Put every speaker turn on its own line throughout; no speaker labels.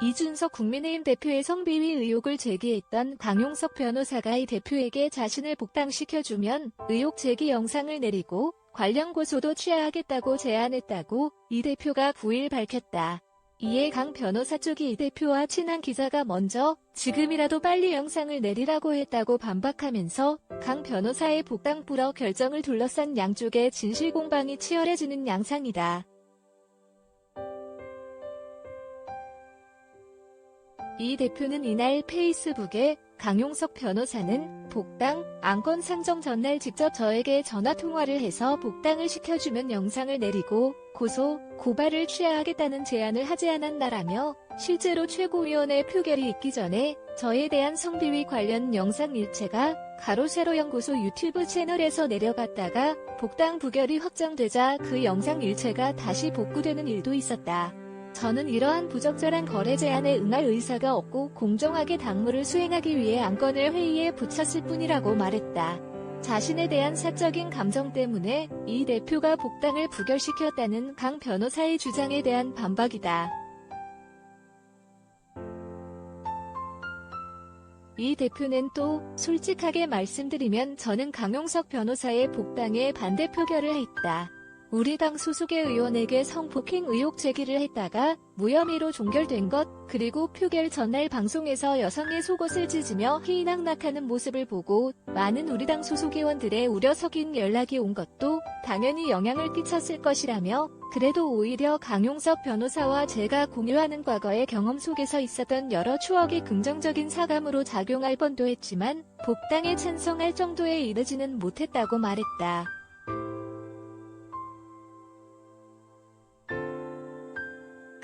이준석 국민의힘 대표의 성비위 의혹을 제기했던 강용석 변호사가 이 대표에게 자신을 복당시켜주면 의혹 제기 영상을 내리고 관련 고소도 취하하겠다고 제안했다고 이 대표가 9일 밝혔다. 이에 강 변호사 쪽이 이 대표와 친한 기자가 먼저 지금이라도 빨리 영상을 내리라고 했다고 반박하면서 강 변호사의 복당 불허 결정을 둘러싼 양쪽의 진실 공방이 치열해지는 양상이다. 이 대표는 이날 페이스북에 강용석 변호사는 복당, 안건 상정 전날 직접 저에게 전화통화를 해서 복당을 시켜주면 영상을 내리고 고소, 고발을 취하하겠다는 제안을 하지 않았나라며 실제로 최고위원회 표결이 있기 전에 저에 대한 성비위 관련 영상 일체가 가로세로 연구소 유튜브 채널에서 내려갔다가 복당 부결이 확정되자 그 영상 일체가 다시 복구되는 일도 있었다. 저는 이러한 부적절한 거래 제안에 응할 의사가 없고 공정하게 당무를 수행하기 위해 안건을 회의에 붙였을 뿐이라고 말했다. 자신에 대한 사적인 감정 때문에 이 대표가 복당을 부결시켰다는 강 변호사의 주장에 대한 반박이다. 이 대표는 또 솔직하게 말씀드리면 저는 강용석 변호사의 복당에 반대 표결을 했다. 우리 당 소속의 의원에게 성폭행 의혹 제기를 했다가 무혐의로 종결된 것, 그리고 표결 전날 방송에서 여성의 속옷을 찢으며 희낙낙하는 모습을 보고 많은 우리 당 소속 의원들의 우려 섞인 연락이 온 것도 당연히 영향을 끼쳤을 것이라며 그래도 오히려 강용석 변호사와 제가 공유하는 과거의 경험 속에서 있었던 여러 추억이 긍정적인 사감으로 작용할 뻔도 했지만 복당에 찬성할 정도에 이르지는 못했다고 말했다.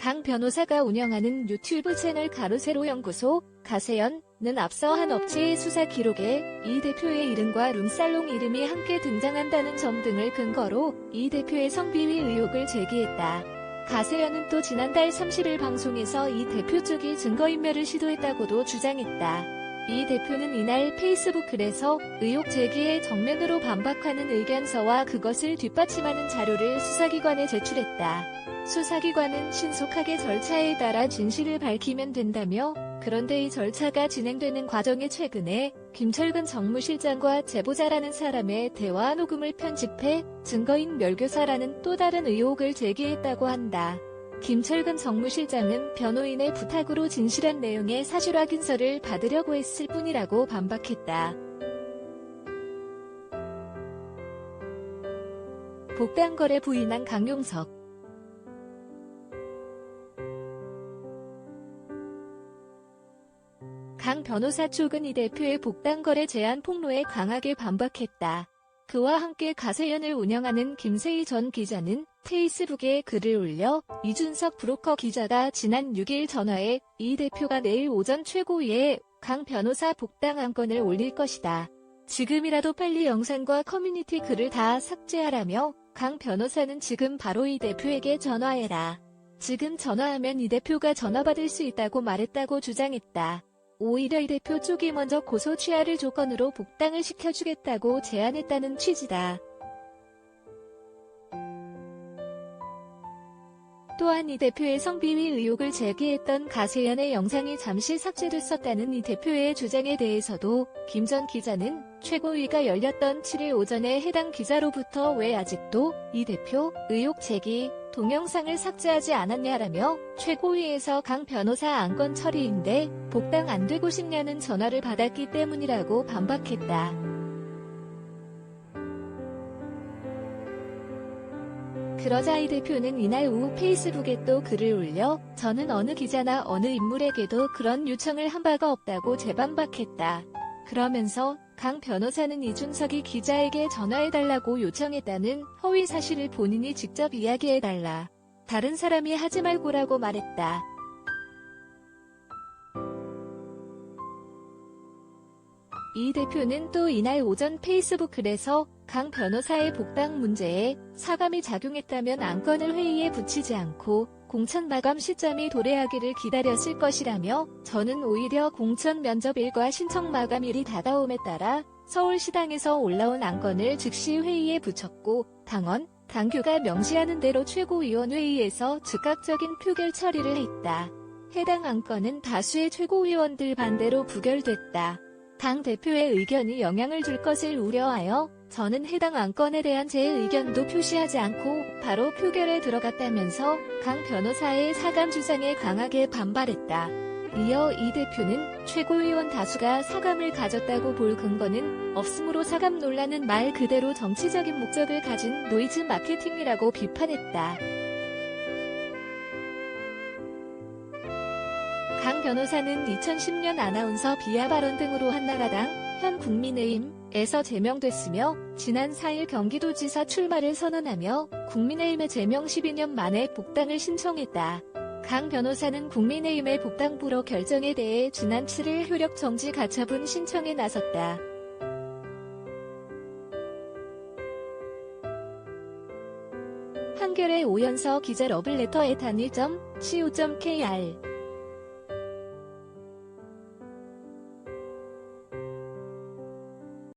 강 변호사가 운영하는 유튜브 채널 가로세로 연구소 가세연은 앞서 한 업체의 수사 기록에 이 대표의 이름과 룸살롱 이름이 함께 등장한다는 점 등을 근거로 이 대표의 성비위 의혹을 제기했다. 가세연은 또 지난달 30일 방송에서 이 대표 쪽이 증거인멸을 시도했다고도 주장했다. 이 대표는 이날 페이스북 글에서 의혹 제기에 정면으로 반박하는 의견서와 그것을 뒷받침하는 자료를 수사기관에 제출했다. 수사기관은 신속하게 절차에 따라 진실을 밝히면 된다며 그런데 이 절차가 진행되는 과정에 최근에 김철근 정무실장과 제보자라는 사람의 대화 녹음을 편집해 증거인 멸교사라는 또 다른 의혹을 제기했다고 한다. 김철근 정무실장은 변호인의 부탁으로 진실한 내용의 사실 확인서를 받으려고 했을 뿐이라고 반박했다. 복당 거래 부인한 강용석. 강 변호사 쪽은 이 대표의 복당 거래 제안 폭로에 강하게 반박했다. 그와 함께 가세연을 운영하는 김세희 전 기자는 페이스북에 글을 올려 이준석 브로커 기자가 지난 6일 전화해 이 대표가 내일 오전 최고위에 강 변호사 복당 안건을 올릴 것이다. 지금이라도 빨리 영상과 커뮤니티 글을 다 삭제하라며 강 변호사는 지금 바로 이 대표에게 전화해라. 지금 전화하면 이 대표가 전화받을 수 있다고 말했다고 주장했다. 오히려 이 대표 쪽이 먼저 고소 취하를 조건으로 복당을 시켜주겠다고 제안했다는 취지다. 또한 이 대표의 성비위 의혹을 제기했던 가세연의 영상이 잠시 삭제됐었다는 이 대표의 주장에 대해서도 김 전 기자는 최고위가 열렸던 7일 오전에 해당 기자로부터 왜 아직도 이 대표 의혹 제기 동영상을 삭제하지 않았냐라며 최고위에서 강 변호사 안건 처리인데 복당 안 되고 싶냐는 전화를 받았기 때문이라고 반박했다. 그러자 이 대표는 이날 오후 페이스북에 또 글을 올려 저는 어느 기자나 어느 인물에게도 그런 요청을 한 바가 없다고 재반박했다. 그러면서 강 변호사는 이준석이 기자에게 전화해달라고 요청했다는 허위 사실을 본인이 직접 이야기해달라. 다른 사람이 하지 말고라고 말했다. 이 대표는 또 이날 오전 페이스북 글에서 강 변호사의 복당 문제에 사감이 작용했다면 안건을 회의에 붙이지 않고 공천 마감 시점이 도래하기를 기다렸을 것이라며 저는 오히려 공천 면접일과 신청 마감일이 다가옴에 따라 서울시당에서 올라온 안건을 즉시 회의에 붙였고 당원, 당규가 명시하는 대로 최고위원회의에서 즉각적인 표결 처리를 했다. 해당 안건은 다수의 최고위원들 반대로 부결됐다. 당 대표의 의견이 영향을 줄 것을 우려하여 저는 해당 안건에 대한 제 의견도 표시하지 않고 바로 표결에 들어갔다면서 강 변호사의 사감 주장에 강하게 반발했다. 이어 이 대표는 최고위원 다수가 사감을 가졌다고 볼 근거는 없으므로 사감 논란은 말 그대로 정치적인 목적을 가진 노이즈 마케팅이라고 비판했다. 강 변호사는 2010년 아나운서 비하 발언 등으로 한나라당, 현 국민의힘에서 제명됐으며 지난 4일 경기도지사 출마를 선언하며 국민의힘에 제명 12년 만에 복당을 신청했다. 강 변호사는 국민의힘의 복당 불허 결정에 대해 지난 7일 효력 정지 가처분 신청에 나섰다. 한겨레 오연서 기자 러블레터 @한일.co.kr